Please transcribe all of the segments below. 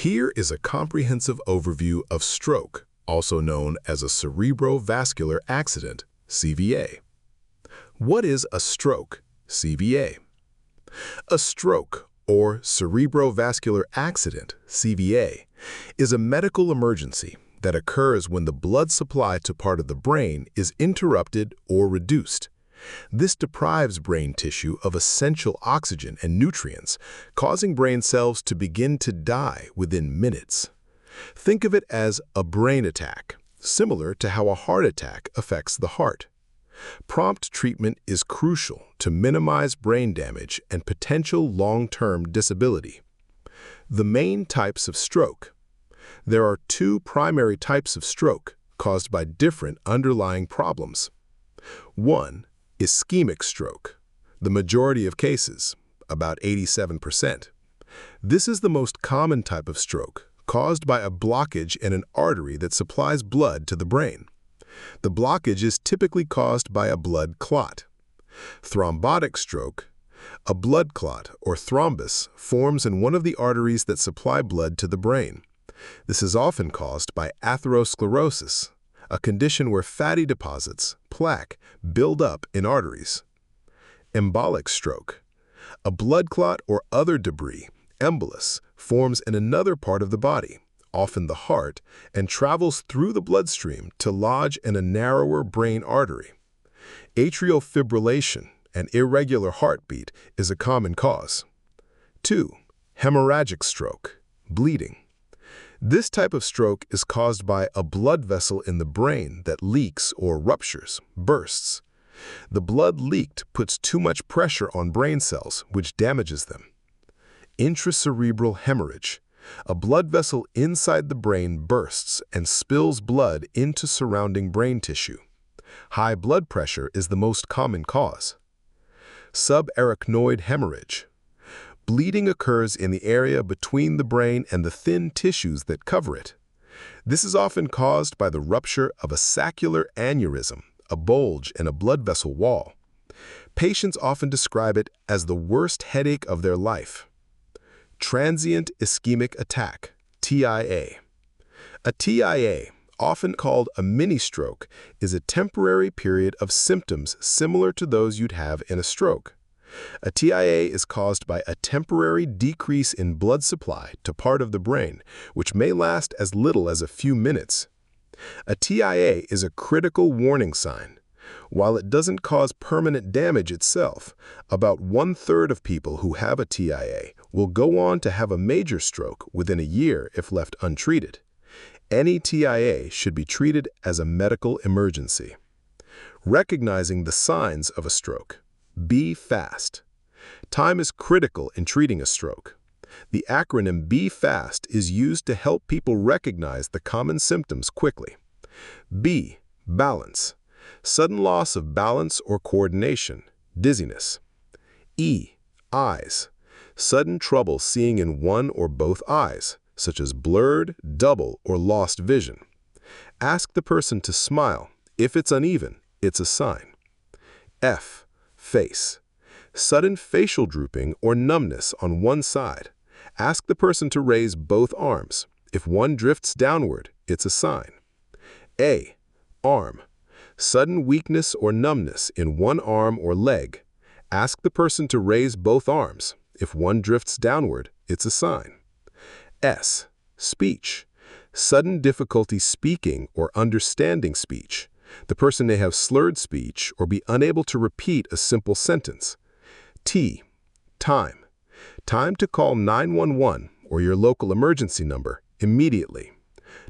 Here is a comprehensive overview of stroke, also known as a cerebrovascular accident, CVA. What is a stroke, CVA? A stroke, or cerebrovascular accident, CVA, is a medical emergency that occurs when the blood supply to part of the brain is interrupted or reduced. This deprives brain tissue of essential oxygen and nutrients, causing brain cells to begin to die within minutes. Think of it as a brain attack, similar to how a heart attack affects the heart. Prompt treatment is crucial to minimize brain damage and potential long-term disability. The main types of stroke. There are two primary types of stroke caused by different underlying problems. 1. Ischemic stroke. The majority of cases, about 87%. This is the most common type of stroke, caused by a blockage in an artery that supplies blood to the brain. The blockage is typically caused by a blood clot. Thrombotic stroke. A blood clot, or thrombus, forms in one of the arteries that supply blood to the brain. This is often caused by atherosclerosis, a condition where fatty deposits, plaque, build up in arteries. Embolic stroke. A blood clot or other debris, embolus, forms in another part of the body, often the heart, and travels through the bloodstream to lodge in a narrower brain artery. Atrial fibrillation, an irregular heartbeat, is a common cause. 2. Hemorrhagic stroke, bleeding. This type of stroke is caused by a blood vessel in the brain that leaks or ruptures, bursts. The blood leaked puts too much pressure on brain cells, which damages them. Intracerebral hemorrhage. A blood vessel inside the brain bursts and spills blood into surrounding brain tissue. High blood pressure is the most common cause. Subarachnoid hemorrhage. Bleeding occurs in the area between the brain and the thin tissues that cover it. This is often caused by the rupture of a saccular aneurysm, a bulge in a blood vessel wall. Patients often describe it as the worst headache of their life. Transient ischemic attack, TIA. A TIA, often called a mini-stroke, is a temporary period of symptoms similar to those you'd have in a stroke. A TIA is caused by a temporary decrease in blood supply to part of the brain, which may last as little as a few minutes. A TIA is a critical warning sign. While it doesn't cause permanent damage itself, about 1/3 of people who have a TIA will go on to have a major stroke within a year if left untreated. Any TIA should be treated as a medical emergency. Recognizing the signs of a stroke. Be fast. Time is critical in treating a stroke. The acronym Be Fast is used to help people recognize the common symptoms quickly. B. Balance. Sudden loss of balance or coordination, dizziness. E. Eyes. Sudden trouble seeing in one or both eyes, such as blurred, double, or lost vision. Ask the person to smile. If it's uneven, it's a sign. F. Face. Sudden facial drooping or numbness on one side. Ask the person to raise both arms. If one drifts downward, it's a sign. A. Arm. Sudden weakness or numbness in one arm or leg. Ask the person to raise both arms. If one drifts downward, it's a sign. S. Speech. Sudden difficulty speaking or understanding speech. The person may have slurred speech or be unable to repeat a simple sentence. T. Time. Time to call 911 or your local emergency number immediately.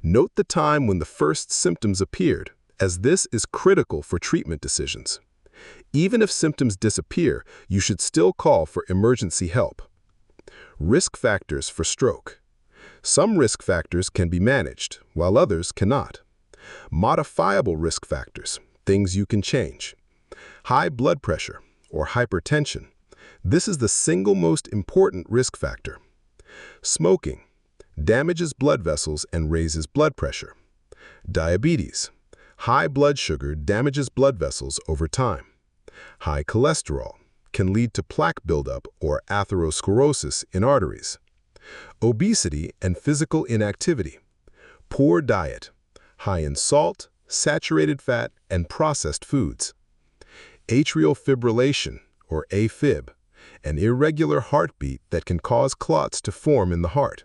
Note the time when the first symptoms appeared, as this is critical for treatment decisions. Even if symptoms disappear, you should still call for emergency help. Risk factors for stroke. Some risk factors can be managed, while others cannot. Modifiable risk factors, things you can change. High blood pressure or hypertension. This is the single most important risk factor. Smoking damages blood vessels and raises blood pressure. Diabetes. High blood sugar damages blood vessels over time. High cholesterol can lead to plaque buildup or atherosclerosis in arteries. Obesity and physical inactivity. Poor diet, high in salt, saturated fat, and processed foods. Atrial fibrillation, or AFib, an irregular heartbeat that can cause clots to form in the heart.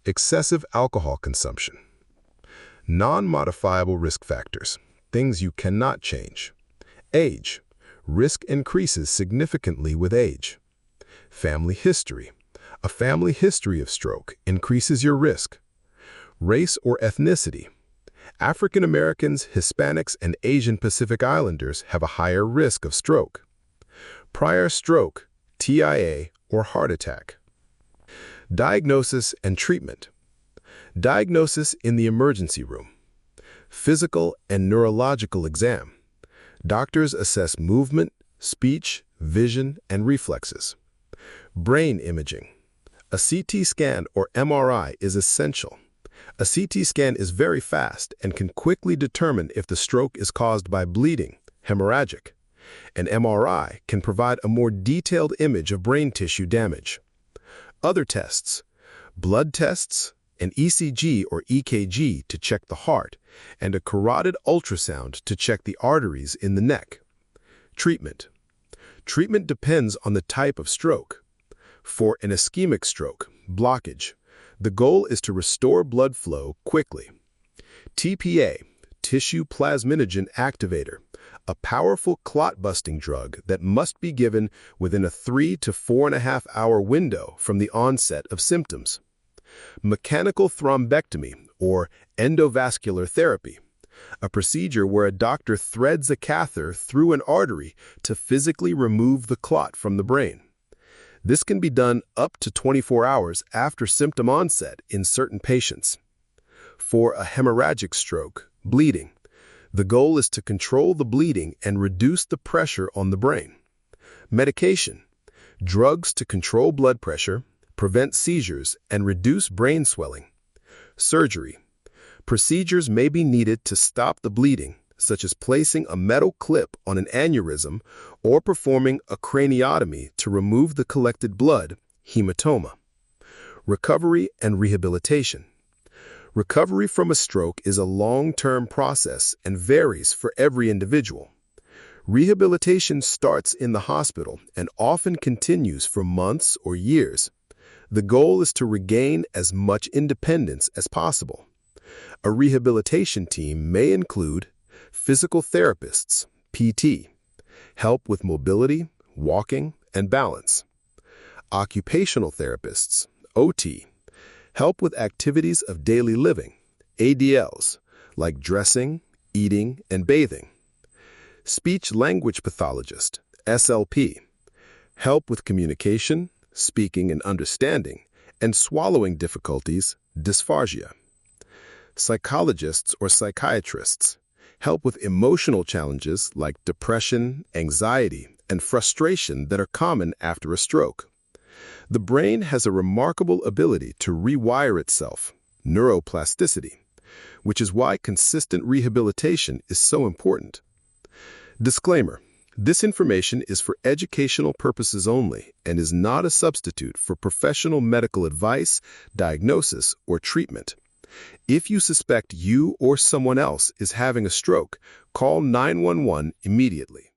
Excessive alcohol consumption. Non-modifiable risk factors, things you cannot change. Age. Risk increases significantly with age. Family history. A family history of stroke increases your risk. Race or ethnicity. African Americans, Hispanics, and Asian Pacific Islanders have a higher risk of stroke. Prior stroke, TIA, or heart attack. Diagnosis and treatment. Diagnosis in the emergency room. Physical and neurological exam. Doctors assess movement, speech, vision, and reflexes. Brain imaging. A CT scan or MRI is essential. A CT scan is very fast and can quickly determine if the stroke is caused by bleeding, hemorrhagic. An MRI can provide a more detailed image of brain tissue damage. Other tests. Blood tests, an ECG or EKG to check the heart, and a carotid ultrasound to check the arteries in the neck. Treatment. Treatment depends on the type of stroke. For an ischemic stroke, blockage, the goal is to restore blood flow quickly. TPA, tissue plasminogen activator, a powerful clot-busting drug that must be given within a 3 to 4.5 hour window from the onset of symptoms. Mechanical thrombectomy, or endovascular therapy, a procedure where a doctor threads a catheter through an artery to physically remove the clot from the brain. This can be done up to 24 hours after symptom onset in certain patients. For a hemorrhagic stroke, bleeding, the goal is to control the bleeding and reduce the pressure on the brain. Medication, drugs to control blood pressure, prevent seizures, and reduce brain swelling. Surgery, procedures may be needed to stop the bleeding, such as placing a metal clip on an aneurysm or performing a craniotomy to remove the collected blood, hematoma. Recovery and rehabilitation. Recovery from a stroke is a long-term process and varies for every individual. Rehabilitation starts in the hospital and often continues for months or years. The goal is to regain as much independence as possible. A rehabilitation team may include physical therapists, PT, help with mobility, walking, and balance. Occupational therapists, OT, help with activities of daily living, ADLs, like dressing, eating, and bathing. Speech-language pathologist, SLP, help with communication, speaking and understanding, and swallowing difficulties, dysphagia. Psychologists or psychiatrists, help with emotional challenges like depression, anxiety, and frustration that are common after a stroke. The brain has a remarkable ability to rewire itself, neuroplasticity, which is why consistent rehabilitation is so important. Disclaimer: this information is for educational purposes only and is not a substitute for professional medical advice, diagnosis, or treatment. If you suspect you or someone else is having a stroke, call 911 immediately.